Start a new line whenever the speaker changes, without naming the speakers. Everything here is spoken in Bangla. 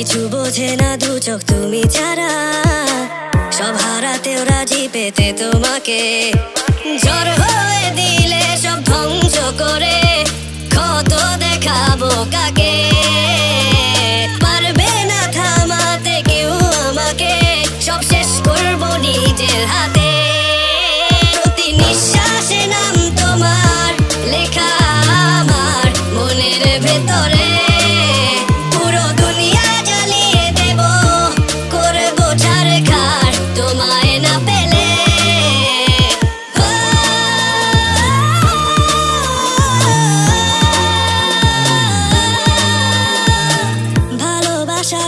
কিছু বোঝে না দু চোখ তুমি ছাড়া, সব হারাতেও রাজি পেতে তোমাকে। ঝড় হয়ে দিলে সব ধ্বংস করে ক্ষত দেখাবো কাকে? পারবে না থামাতে কেউ আমাকে, সব শেষ করবো নিজের হাতে। প্রতি নিঃশ্বাসে নাম তোমার লেখা আমার মনের ভেতরে। পুরো দুনিয়া জ্বালিয়ে দেব, করবো ছারখার তোমায় না পেলে। ভালোবাসা